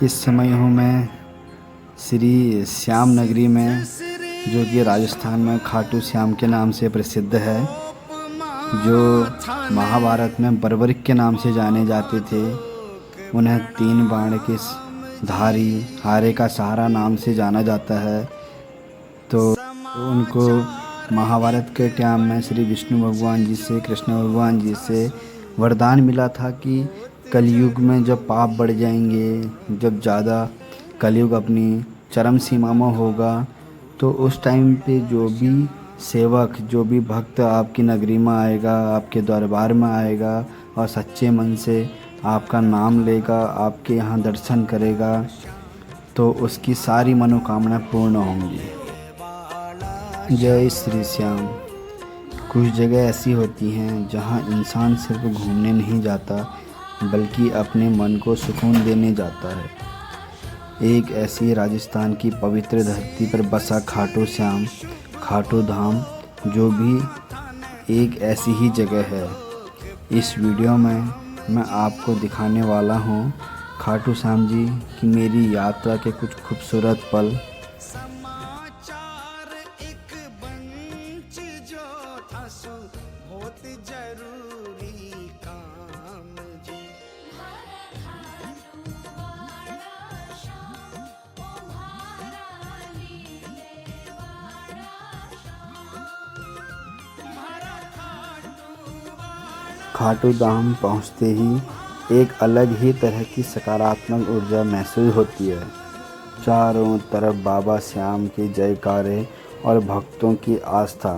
इस समय हूँ मैं श्री श्याम नगरी में, जो कि राजस्थान में खाटू श्याम के नाम से प्रसिद्ध है, जो महाभारत में बर्बरिक के नाम से जाने जाते थे। उन्हें 3 बाण के धारी हारे का सहारा नाम से जाना जाता है। तो उनको महाभारत के टाइम में श्री विष्णु भगवान जी से, कृष्ण भगवान जी से वरदान मिला था कि कलयुग में जब पाप बढ़ जाएंगे, जब ज़्यादा कलयुग अपनी चरम सीमा में होगा, तो उस टाइम पे जो भी सेवक, जो भी भक्त आपकी नगरी में आएगा, आपके दरबार में आएगा और सच्चे मन से आपका नाम लेगा, आपके यहाँ दर्शन करेगा, तो उसकी सारी मनोकामना पूर्ण होंगी। जय श्री श्याम। कुछ जगह ऐसी होती हैं जहाँ इंसान सिर्फ घूमने नहीं जाता, बल्कि अपने मन को सुकून देने जाता है। एक ऐसी राजस्थान की पवित्र धरती पर बसा खाटू श्याम, खाटू धाम, जो भी एक ऐसी ही जगह है। इस वीडियो में मैं आपको दिखाने वाला हूँ खाटू श्याम जी की मेरी यात्रा के कुछ खूबसूरत पल। खाटू धाम पहुँचते ही एक अलग ही तरह की सकारात्मक ऊर्जा महसूस होती है। चारों तरफ बाबा श्याम के जयकारे और भक्तों की आस्था।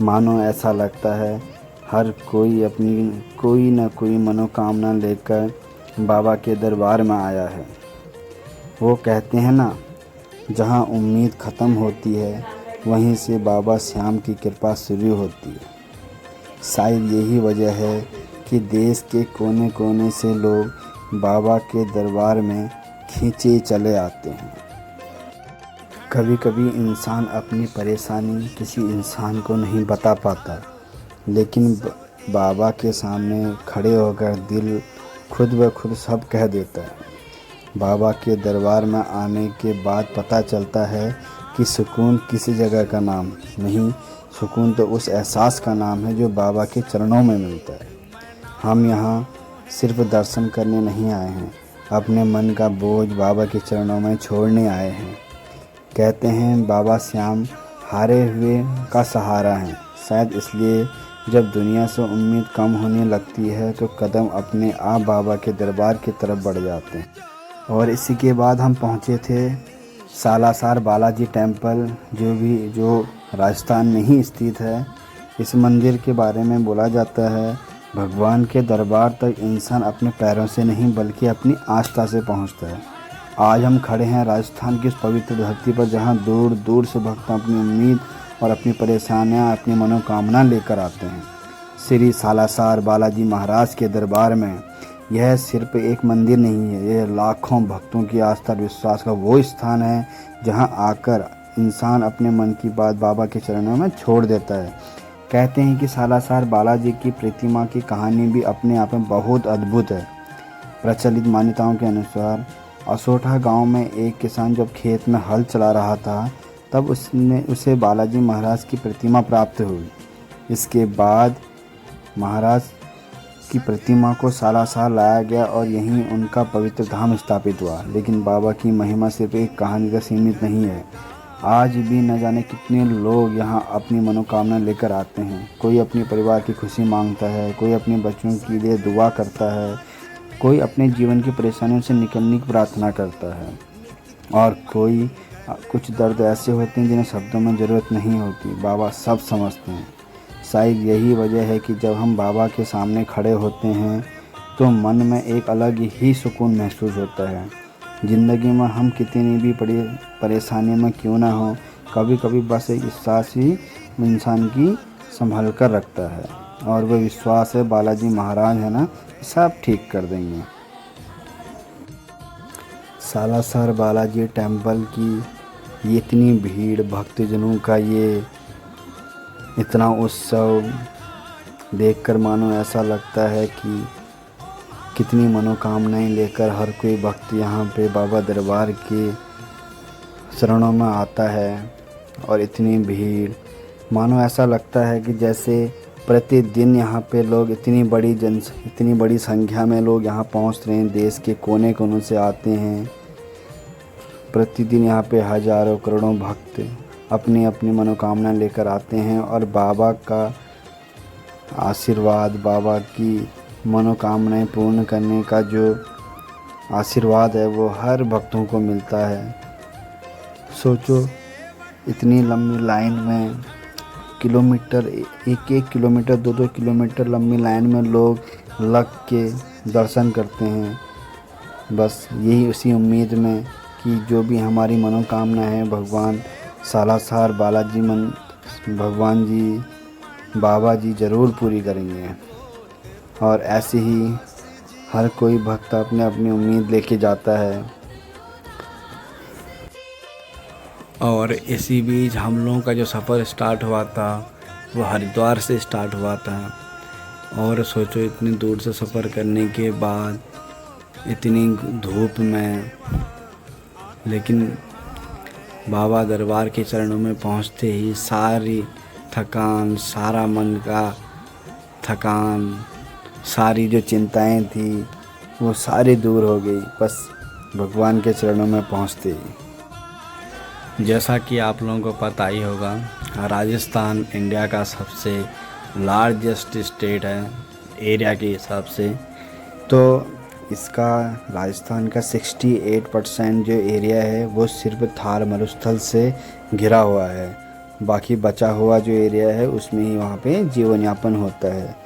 मानो ऐसा लगता है हर कोई अपनी कोई न कोई मनोकामना लेकर बाबा के दरबार में आया है। वो कहते हैं ना, जहाँ उम्मीद ख़त्म होती है वहीं से बाबा श्याम की कृपा शुरू होती है। शायद यही वजह है कि देश के कोने कोने से लोग बाबा के दरबार में खींचे चले आते हैं। कभी कभी इंसान अपनी परेशानी किसी इंसान को नहीं बता पाता, लेकिन बाबा के सामने खड़े होकर दिल खुद ब खुद सब कह देता है। बाबा के दरबार में आने के बाद पता चलता है कि सुकून किसी जगह का नाम नहीं, सुकून तो उस एहसास का नाम है जो बाबा के चरणों में मिलता है। हम यहाँ सिर्फ दर्शन करने नहीं आए हैं, अपने मन का बोझ बाबा के चरणों में छोड़ने आए हैं। कहते हैं बाबा श्याम हारे हुए का सहारा हैं। शायद इसलिए जब दुनिया से उम्मीद कम होने लगती है तो कदम अपने आप बाबा के दरबार की तरफ बढ़ जाते हैं। और इसी के बाद हम पहुँचे थे सालासर बालाजी टेम्पल, जो राजस्थान में ही स्थित है। इस मंदिर के बारे में बोला जाता है, भगवान के दरबार तक इंसान अपने पैरों से नहीं बल्कि अपनी आस्था से पहुंचता है। आज हम खड़े हैं राजस्थान की उस पवित्र धरती पर, जहां दूर दूर से भक्त अपनी उम्मीद और अपनी परेशानियां, अपनी मनोकामना लेकर आते हैं। श्री सालासर बालाजी महाराज के दरबार में यह सिर्फ एक मंदिर नहीं है, यह लाखों भक्तों की आस्था और विश्वास का वो स्थान है जहां आकर इंसान अपने मन की बात बाबा के चरणों में छोड़ देता है। कहते हैं कि सालासर बालाजी की प्रतिमा की कहानी भी अपने आप में बहुत अद्भुत है। प्रचलित मान्यताओं के अनुसार असोठा गांव में एक किसान जब खेत में हल चला रहा था, तब उसे बालाजी महाराज की प्रतिमा प्राप्त हुई। इसके बाद महाराज की प्रतिमा को सालासर लाया गया और यहीं उनका पवित्र धाम स्थापित हुआ। लेकिन बाबा की महिमा सिर्फ एक कहानी तक सीमित नहीं है। आज भी न जाने कितने लोग यहाँ अपनी मनोकामना लेकर आते हैं। कोई अपने परिवार की खुशी मांगता है, कोई अपने बच्चों के लिए दुआ करता है, कोई अपने जीवन की परेशानियों से निकलने की प्रार्थना करता है, और कुछ दर्द ऐसे होते हैं जिन्हें शब्दों में ज़रूरत नहीं होती। बाबा सब समझते हैं। शायद यही वजह है कि जब हम बाबा के सामने खड़े होते हैं तो मन में एक अलग ही सुकून महसूस होता है। ज़िंदगी में हम कितनी भी बड़ी परेशानी में क्यों ना हो, कभी कभी बस एक विश्वास ही इंसान की संभाल कर रखता है, और वो विश्वास है बालाजी महाराज है ना, सब ठीक कर देंगे। सालासर बालाजी टेम्पल की इतनी भीड़, भक्तजनों का ये इतना उत्सव देखकर मानो ऐसा लगता है कि कितनी मनोकामनाएं लेकर हर कोई भक्त यहाँ पे बाबा दरबार के शरणों में आता है। और इतनी भीड़, मानो ऐसा लगता है कि जैसे प्रतिदिन यहाँ पे लोग इतनी बड़ी संख्या में लोग यहाँ पहुँच रहे हैं। देश के कोने कोनों से आते हैं। प्रतिदिन यहाँ पे हज़ारों करोड़ों भक्त अपनी अपनी मनोकामना लेकर आते हैं और बाबा का आशीर्वाद, बाबा की मनोकामनाएं पूर्ण करने का जो आशीर्वाद है वो हर भक्तों को मिलता है। सोचो, इतनी लंबी लाइन में किलोमीटर, एक किलोमीटर, 2 किलोमीटर लंबी लाइन में लोग लग के दर्शन करते हैं। बस यही उसी उम्मीद में कि जो भी हमारी मनोकामना है भगवान सालासर भगवान जी, बाबा जी ज़रूर पूरी करेंगे। और ऐसे ही हर कोई भक्त अपने अपनी उम्मीद लेके जाता है। और इसी बीच हम लोगों का जो सफ़र स्टार्ट हुआ था वो हरिद्वार से स्टार्ट हुआ था। और सोचो, इतनी दूर से सफ़र करने के बाद इतनी धूप में, लेकिन बाबा दरबार के चरणों में पहुंचते ही सारी थकान, सारा मन का थकान, सारी जो चिंताएं थी वो सारी दूर हो गई बस भगवान के चरणों में पहुंचते ही। जैसा कि आप लोगों को पता ही होगा, राजस्थान इंडिया का सबसे लार्जेस्ट स्टेट है एरिया के हिसाब से। तो इसका राजस्थान का 68% जो एरिया है वो सिर्फ थार मरुस्थल से घिरा हुआ है। बाकी बचा हुआ जो एरिया है उसमें ही वहाँ पे जीवन यापन होता है।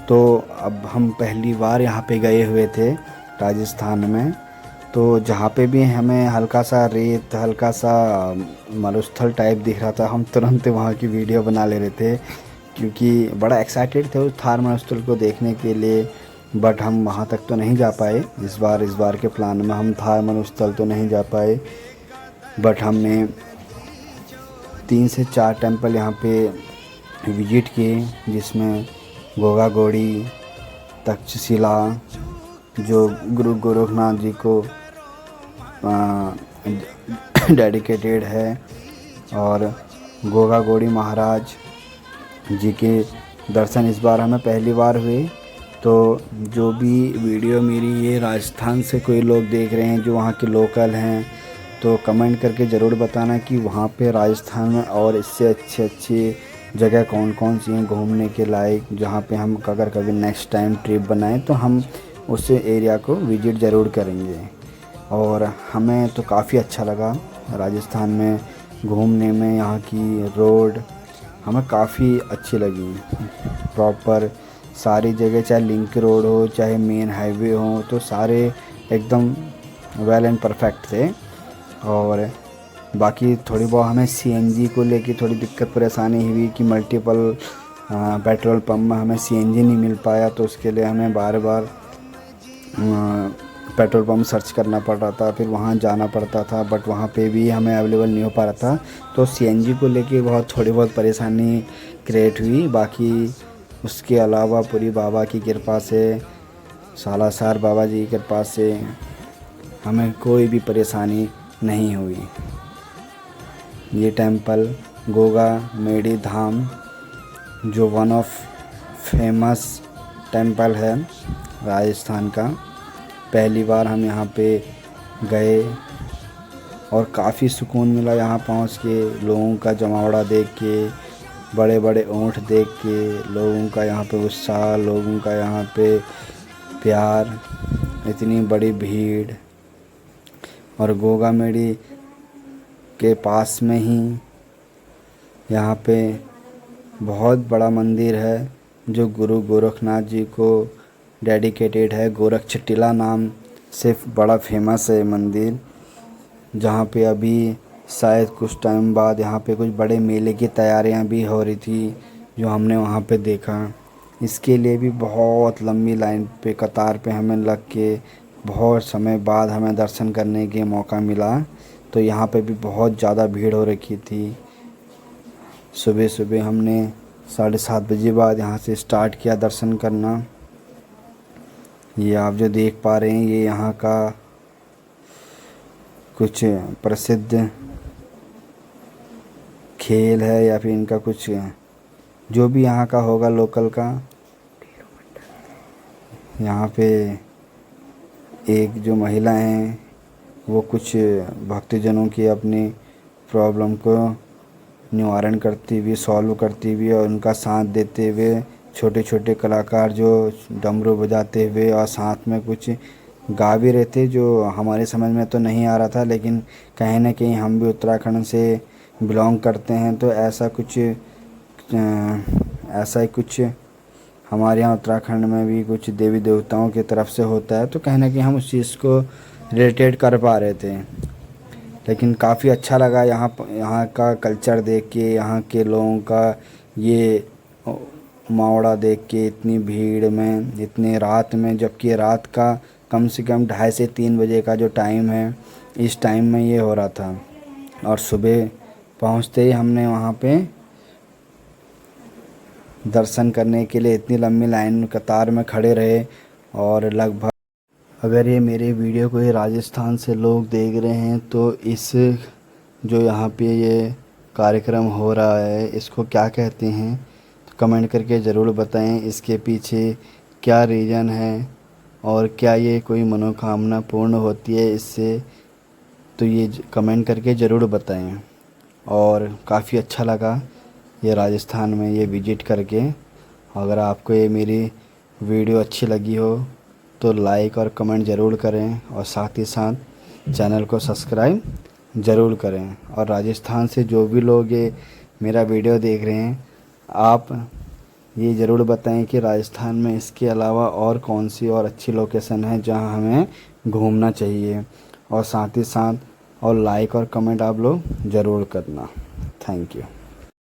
तो अब हम पहली बार यहाँ पे गए हुए थे राजस्थान में। तो जहाँ पे भी हमें हल्का सा रेत, हल्का सा मरुस्थल टाइप दिख रहा था, हम तुरंत वहाँ की वीडियो बना ले रहे थे क्योंकि बड़ा एक्साइटेड थे उस थार मरुस्थल को देखने के लिए। बट हम वहाँ तक तो नहीं जा पाए। इस बार के प्लान में हम थार मरुस्थल तो नहीं जा पाए। बट हमने 3 से 4 टेंपल यहाँ पे विजिट किए, जिसमें गोगा गोड़ी, तक्षशिला जो गुरु गोरखनाथ जी को डेडिकेटेड है, और गोगा गोड़ी महाराज जी के दर्शन इस बार हमें पहली बार हुए। तो जो भी वीडियो मेरी ये राजस्थान से कोई लोग देख रहे हैं जो वहाँ के लोकल हैं, तो कमेंट करके ज़रूर बताना कि वहाँ पे राजस्थान में और इससे अच्छी जगह कौन कौन सी हैं घूमने के लायक, जहाँ पे हम अगर कभी नेक्स्ट टाइम ट्रिप बनाएं तो हम उस एरिया को विज़िट ज़रूर करेंगे। और हमें तो काफ़ी अच्छा लगा राजस्थान में घूमने में। यहाँ की रोड हमें काफ़ी अच्छी लगी। प्रॉपर सारी जगह, चाहे लिंक रोड हो चाहे मेन हाईवे हो, तो सारे एकदम वेल एंड परफेक्ट थे। और बाकी थोड़ी बहुत हमें सीएनजी को लेके थोड़ी दिक्कत परेशानी हुई कि मल्टीपल पेट्रोल पंप में हमें सीएनजी नहीं मिल पाया, तो उसके लिए हमें बार बार पेट्रोल पंप सर्च करना पड़ रहा था, फिर वहाँ जाना पड़ता था। बट वहाँ पे भी हमें अवेलेबल नहीं हो पा रहा था, तो सीएनजी को लेके थोड़ी बहुत परेशानी क्रिएट हुई। बाकी उसके अलावा पूरी बाबा की कृपा से, सालासर बाबा जी की कृपा से हमें कोई भी परेशानी नहीं हुई। ये टेंपल गोगा मेडी धाम जो वन ऑफ फेमस टेंपल है राजस्थान का, पहली बार हम यहाँ पे गए और काफ़ी सुकून मिला यहाँ पहुँच के। लोगों का जमावड़ा देख के, बड़े बड़े ऊँट देख के, लोगों का यहाँ पे उत्साह, लोगों का यहाँ पे प्यार, इतनी बड़ी भीड़। और गोगा मेडी के पास में ही यहाँ पे बहुत बड़ा मंदिर है जो गुरु गोरखनाथ जी को डेडिकेटेड है। गोरक्षटीला नाम से बड़ा फेमस है मंदिर, जहाँ पे अभी शायद कुछ टाइम बाद यहाँ पे कुछ बड़े मेले की तैयारियाँ भी हो रही थी, जो हमने वहाँ पे देखा। इसके लिए भी बहुत लंबी लाइन पे, कतार पे हमें लग के बहुत समय बाद हमें दर्शन करने के मौका मिला। तो यहाँ पे भी बहुत ज़्यादा भीड़ हो रखी थी। सुबह सुबह हमने 7:30 बजे बाद यहाँ से स्टार्ट किया दर्शन करना। ये आप जो देख पा रहे हैं ये यहाँ का कुछ प्रसिद्ध खेल है या फिर इनका कुछ जो भी यहाँ का होगा लोकल का। यहाँ पे एक जो महिला हैं वो कुछ भक्तजनों की अपनी प्रॉब्लम को निवारण करती हुई, सॉल्व करती हुई और उनका साथ देते हुए छोटे छोटे कलाकार जो डमरू बजाते हुए और साथ में कुछ गा भी रहे थे, जो हमारे समझ में तो नहीं आ रहा था, लेकिन कहीं ना कहीं हम भी उत्तराखंड से बिलोंग करते हैं तो ऐसा ही कुछ हमारे यहाँ उत्तराखंड में भी कुछ देवी देवताओं की तरफ से होता है, तो कहीं ना कहीं हम उस चीज़ को रिलेटेड कर पा रहे थे। लेकिन काफ़ी अच्छा लगा यहाँ का कल्चर देख के, यहाँ के लोगों का ये मावड़ा देख के, इतनी भीड़ में, इतने रात में, जबकि रात का कम से कम 2:30 से 3 बजे का जो टाइम है, इस टाइम में ये हो रहा था। और सुबह पहुँचते ही हमने वहाँ पे दर्शन करने के लिए इतनी लंबी लाइन कतार में खड़े रहे। और लगभग अगर ये मेरे वीडियो को ये राजस्थान से लोग देख रहे हैं तो इस जो यहाँ पे ये कार्यक्रम हो रहा है इसको क्या कहते हैं, तो कमेंट करके ज़रूर बताएं। इसके पीछे क्या रीज़न है और क्या ये कोई मनोकामना पूर्ण होती है इससे, तो ये कमेंट करके ज़रूर बताएं। और काफ़ी अच्छा लगा ये राजस्थान में ये विज़िट करके। अगर आपको ये मेरी वीडियो अच्छी लगी हो तो लाइक और कमेंट ज़रूर करें और साथ ही साथ चैनल को सब्सक्राइब ज़रूर करें। और राजस्थान से जो भी लोग ये मेरा वीडियो देख रहे हैं, आप ये ज़रूर बताएं कि राजस्थान में इसके अलावा और कौन सी और अच्छी लोकेशन है जहां हमें घूमना चाहिए। और साथ ही साथ और लाइक और कमेंट आप लोग ज़रूर करना। Thank you.